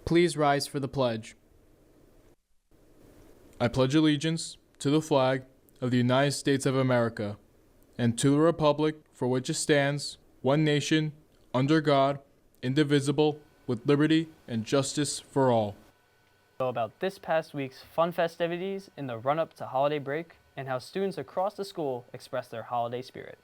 Please rise for the pledge. I pledge allegiance to the flag of the United States of America and to the republic for which it stands, one nation, under God, indivisible, with liberty and justice for all. About this past week's fun festivities in the run-up to holiday break and how students across the school express their holiday spirit.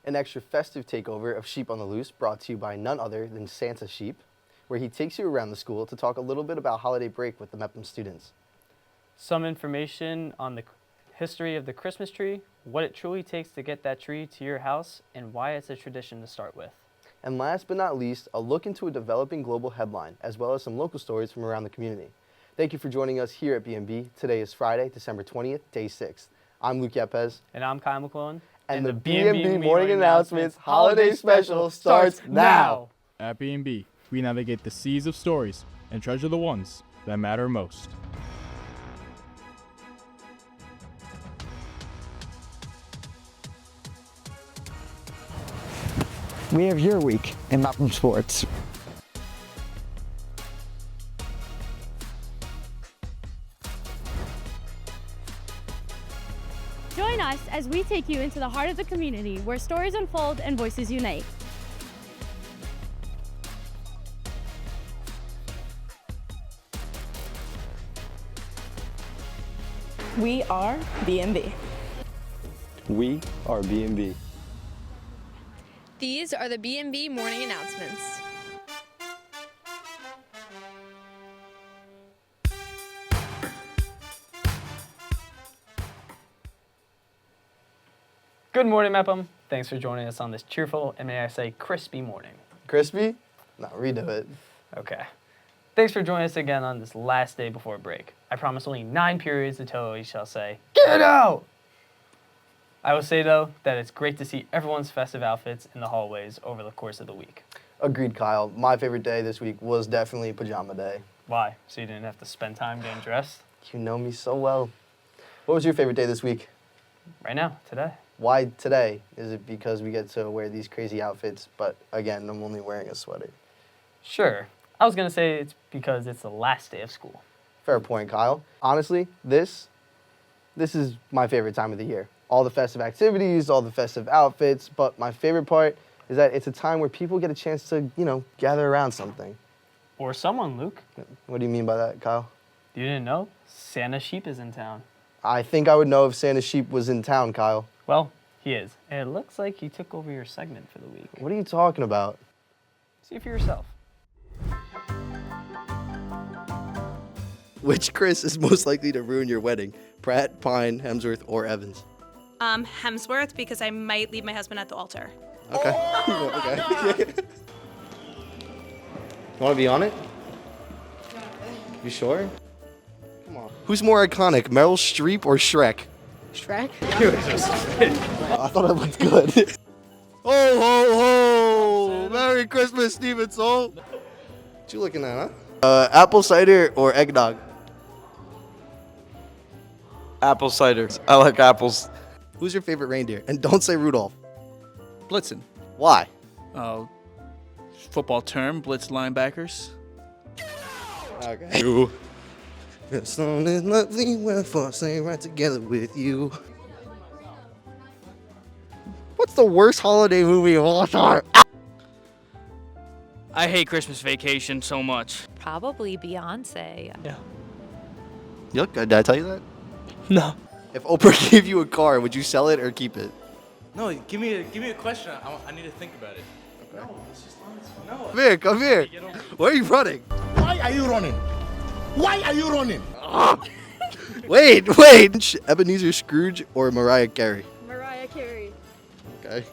An extra festive takeover of Sheep on the Loose brought to you by none other than Santa Sheep, where he takes you around the school to talk a little bit about holiday break with the Mepham students. Some information on the history of the Christmas tree, what it truly takes to get that tree to your house, and why it's a tradition to start with. And last but not least, a look into a developing global headline, as well as some local stories from around the community. Thank you for joining us here at BMB. Today is Friday, December 20th, day 6th. I'm Luke Yepes. And I'm Kyle McClellan. And the BMB Morning Announcements Holiday Special starts now. At BMB, we navigate the seas of stories and treasure the ones that matter most. We have your week in Mepham sports. Join us as we take you into the heart of the community where stories unfold and voices unite. We are BMB. We are BMB. These are the BMB Morning Announcements. Good morning, Mepham. Thanks for joining us on this cheerful and, may I say, crispy morning. Crispy? No, redo it. Okay. Thanks for joining us again on this last day before break. I promise only 9 periods until we shall say, get out! I will say, though, that it's great to see everyone's festive outfits in the hallways over the course of the week. Agreed, Kyle. My favorite day this week was definitely pajama day. Why? So you didn't have to spend time getting dressed? You know me so well. What was your favorite day this week? Right now, today. Why today? Is it because we get to wear these crazy outfits, but again, I'm only wearing a sweater? Sure. I was going to say it's because it's the last day of school. Fair point, Kyle. Honestly, this is my favorite time of the year. All the festive activities, all the festive outfits, but my favorite part is that it's a time where people get a chance to, gather around something. Or someone, Luke. What do you mean by that, Kyle? You didn't know? Santa Sheep is in town. I think I would know if Santa Sheep was in town, Kyle. Well, he is. And it looks like he took over your segment for the week. What are you talking about? See for yourself. Which Chris is most likely to ruin your wedding? Pratt, Pine, Hemsworth, or Evans? Hemsworth, because I might leave my husband at the altar. Okay. Okay. You want to be on it? You sure? Come on. Who's more iconic, Meryl Streep or Shrek? Shrek? I thought it looked good. Ho, ho, ho! Merry Christmas, Steven Soul! What you looking at, huh? Apple cider or eggnog? Apple cider. I like apples. Who's your favorite reindeer? And don't say Rudolph. Blitzen. Why? Football term, blitz linebackers. Okay. You. The song is lovely when I sing right together with you. What's the worst holiday movie of all time? I hate Christmas Vacation so much. Probably Beyonce. Yeah. Yuck, did I tell you that? No. If Oprah gave you a car, would you sell it or keep it? No, give me a question. I need to think about it. Okay. No, it's just honest. No. Come here, come here. Where are you running? Why are you running? Why are you running? Wait. Ebenezer Scrooge or Mariah Carey? Mariah Carey. Okay.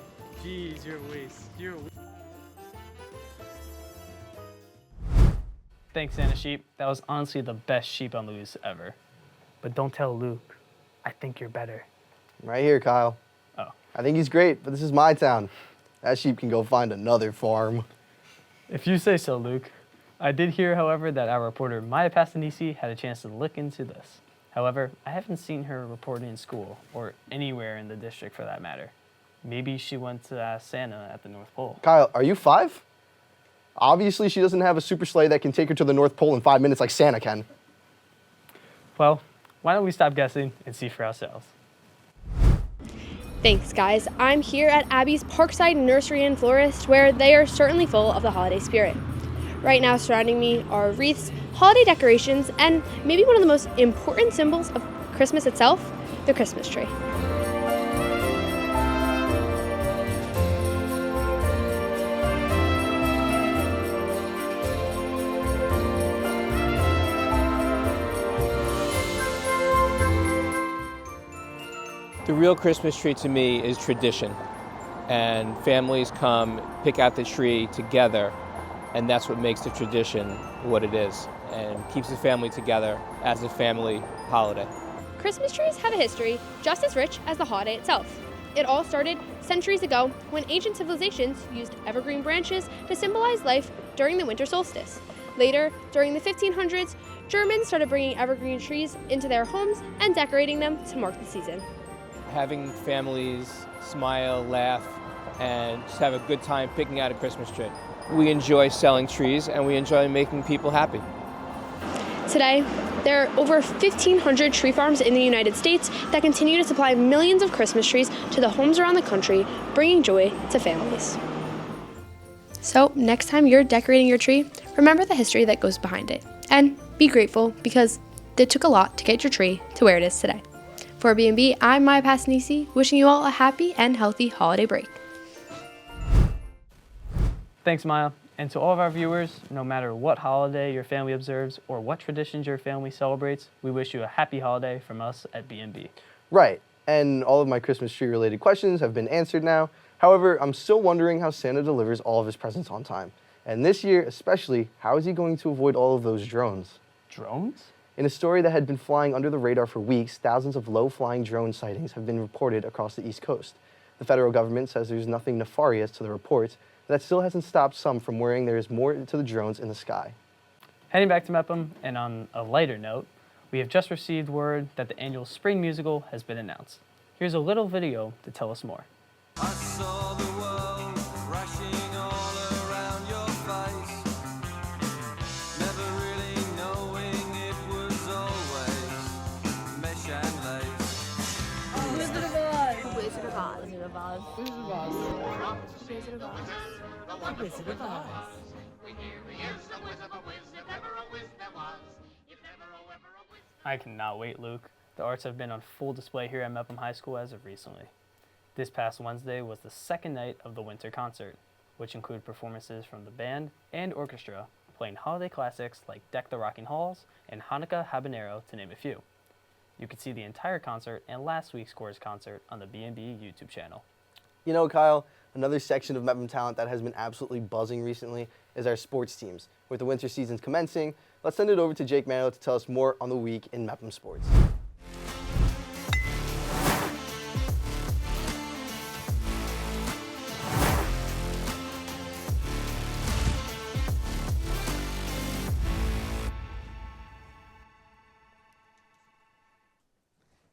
Jeez, you're a waste. Thanks, Santa Sheep. That was honestly the best sheep on the loose ever. But don't tell Luke. I think you're better. Right here, Kyle. Oh. I think he's great, but this is my town. That sheep can go find another farm. If you say so, Luke. I did hear, however, that our reporter Maya Pastanisi had a chance to look into this. However, I haven't seen her reporting in school, or anywhere in the district for that matter. Maybe she went to ask Santa at the North Pole. Kyle, are you 5? Obviously, she doesn't have a super sleigh that can take her to the North Pole in 5 minutes like Santa can. Well, why don't we stop guessing and see for ourselves? Thanks, guys. I'm here at Abby's Parkside Nursery and Florist, where they are certainly full of the holiday spirit. Right now, surrounding me are wreaths, holiday decorations, and maybe one of the most important symbols of Christmas itself, the Christmas tree. The real Christmas tree to me is tradition, and families come pick out the tree together, and that's what makes the tradition what it is and keeps the family together as a family holiday. Christmas trees have a history just as rich as the holiday itself. It all started centuries ago when ancient civilizations used evergreen branches to symbolize life during the winter solstice. Later, during the 1500s, Germans started bringing evergreen trees into their homes and decorating them to mark the season. Having families smile, laugh, and just have a good time picking out a Christmas tree. We enjoy selling trees and we enjoy making people happy. Today, there are over 1,500 tree farms in the United States that continue to supply millions of Christmas trees to the homes around the country, bringing joy to families. So, next time you're decorating your tree, remember the history that goes behind it. And be grateful because it took a lot to get your tree to where it is today. For BMB, I'm Maya Passanisi, wishing you all a happy and healthy holiday break. Thanks, Maya. And to all of our viewers, no matter what holiday your family observes or what traditions your family celebrates, we wish you a happy holiday from us at BMB. Right, and all of my Christmas tree related questions have been answered now. However, I'm still wondering how Santa delivers all of his presents on time. And this year especially, how is he going to avoid all of those drones? Drones? In a story that had been flying under the radar for weeks, thousands of low-flying drone sightings have been reported across the East Coast. The federal government says there's nothing nefarious to the reports, but that still hasn't stopped some from worrying there is more to the drones in the sky. Heading back to Mepham, and on a lighter note, we have just received word that the annual spring musical has been announced. Here's a little video to tell us more. I saw the world rushing all around your face, never really knowing it was always mesh and lace. Wizard of Oz. Wizard of Oz. Wizard of Oz. Wizard of Oz. Wizard of Oz. Wizard of Oz. I cannot wait, Luke. The arts have been on full display here at Mepham High School as of recently. This past Wednesday was the second night of the winter concert, which included performances from the band and orchestra playing holiday classics like Deck the Rocking Halls and Hanukkah Habanero, to name a few. You can see the entire concert and last week's chorus concert on the BMB YouTube channel. You know, Kyle, another section of Mepham talent that has been absolutely buzzing recently is our sports teams. With the winter seasons commencing, let's send it over to Jake to tell us more on the week in Mepham sports.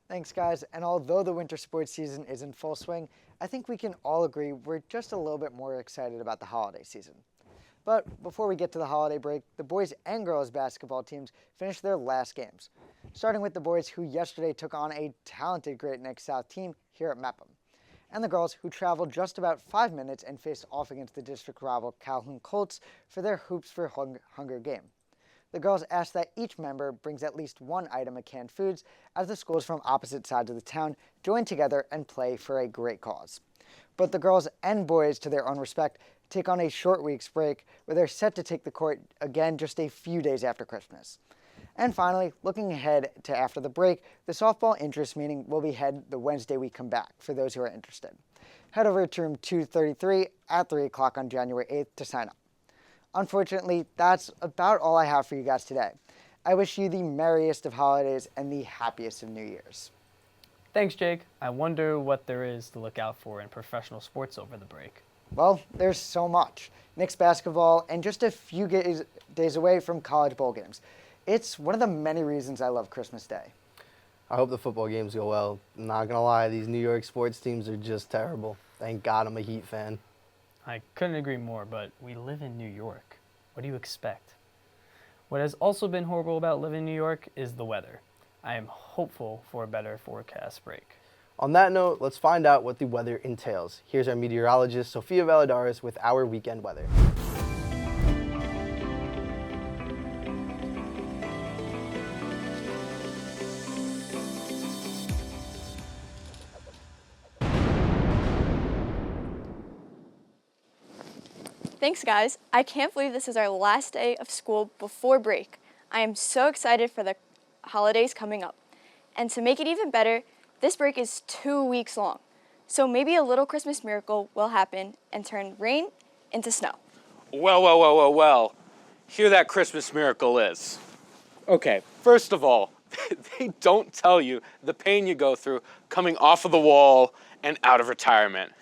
Thanks, guys. And although the winter sports season is in full swing, I think we can all agree we're just a little bit more excited about the holiday season. But before we get to the holiday break, the boys and girls basketball teams finished their last games, starting with the boys who yesterday took on a talented Great Neck South team here at Mepham, and the girls who traveled just about 5 minutes and faced off against the district rival Calhoun Colts for their Hoops for Hunger game. The girls asked that each member brings at least one item of canned foods as the schools from opposite sides of the town join together and play for a great cause. But the girls and boys, to their own respect, take on a short week's break where they're set to take the court again just a few days after Christmas. And finally, looking ahead to after the break, the softball interest meeting will be held the Wednesday we come back for those who are interested. Head over to room 233 at 3 o'clock on January 8th to sign up. Unfortunately, that's about all I have for you guys today. I wish you the merriest of holidays and the happiest of New Year's. Thanks, Jake. I wonder what there is to look out for in professional sports over the break. Well, there's so much. Knicks basketball and just a few days away from college bowl games. It's one of the many reasons I love Christmas Day. I hope the football games go well. I'm not going to lie, these New York sports teams are just terrible. Thank God I'm a Heat fan. I couldn't agree more, but we live in New York. What do you expect? What has also been horrible about living in New York is the weather. I am hopeful for a better forecast break. On that note, let's find out what the weather entails. Here's our meteorologist, Sofia with our weekend weather. Thanks, guys. I can't believe this is our last day of school before break. I am so excited for the holidays coming up. And to make it even better, this break is 2 weeks long. So maybe a little Christmas miracle will happen and turn rain into snow. Well. Here that Christmas miracle is. Okay, first of all, they don't tell you the pain you go through coming off of the wall and out of retirement.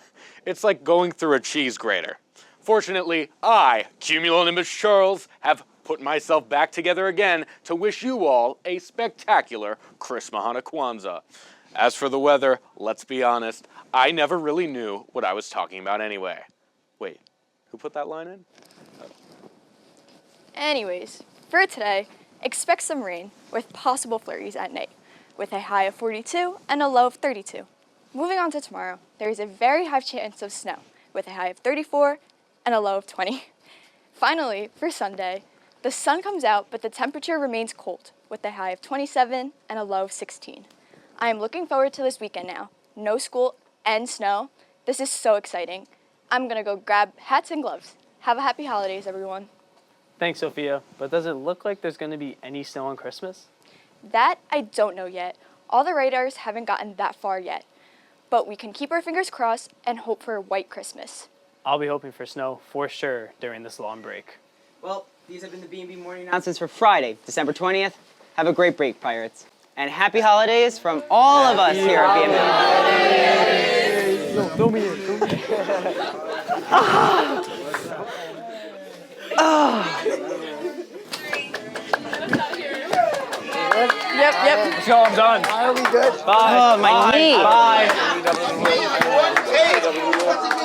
It's like going through a cheese grater. Fortunately, I, Cumulonimbus Charles, have put myself back together again to wish you all a spectacular Chris Mahana Kwanzaa. As for the weather, let's be honest, I never really knew what I was talking about anyway. Wait, who put that line in? Anyways, for today, expect some rain with possible flurries at night, with a high of 42 and a low of 32. Moving on to tomorrow, there is a very high chance of snow, with a high of 34 and a low of 20. Finally, for Sunday, the sun comes out, but the temperature remains cold, with a high of 27 and a low of 16. I am looking forward to this weekend now. No school and snow. This is so exciting. I'm gonna go grab hats and gloves. Have a happy holidays, everyone. Thanks, Sophia. But does it look like there's going to be any snow on Christmas? That I don't know yet. All the radars haven't gotten that far yet. But we can keep our fingers crossed and hope for a white Christmas. I'll be hoping for snow for sure during this long break. Well, these have been the BMB Morning Announcements for Friday, December 20th. Have a great break, Pirates. And happy holidays from all of us here at BMB. No, throw me in. Yep. Let's go, I'm done. Are we good? Bye. Oh, my knee. Bye. One take.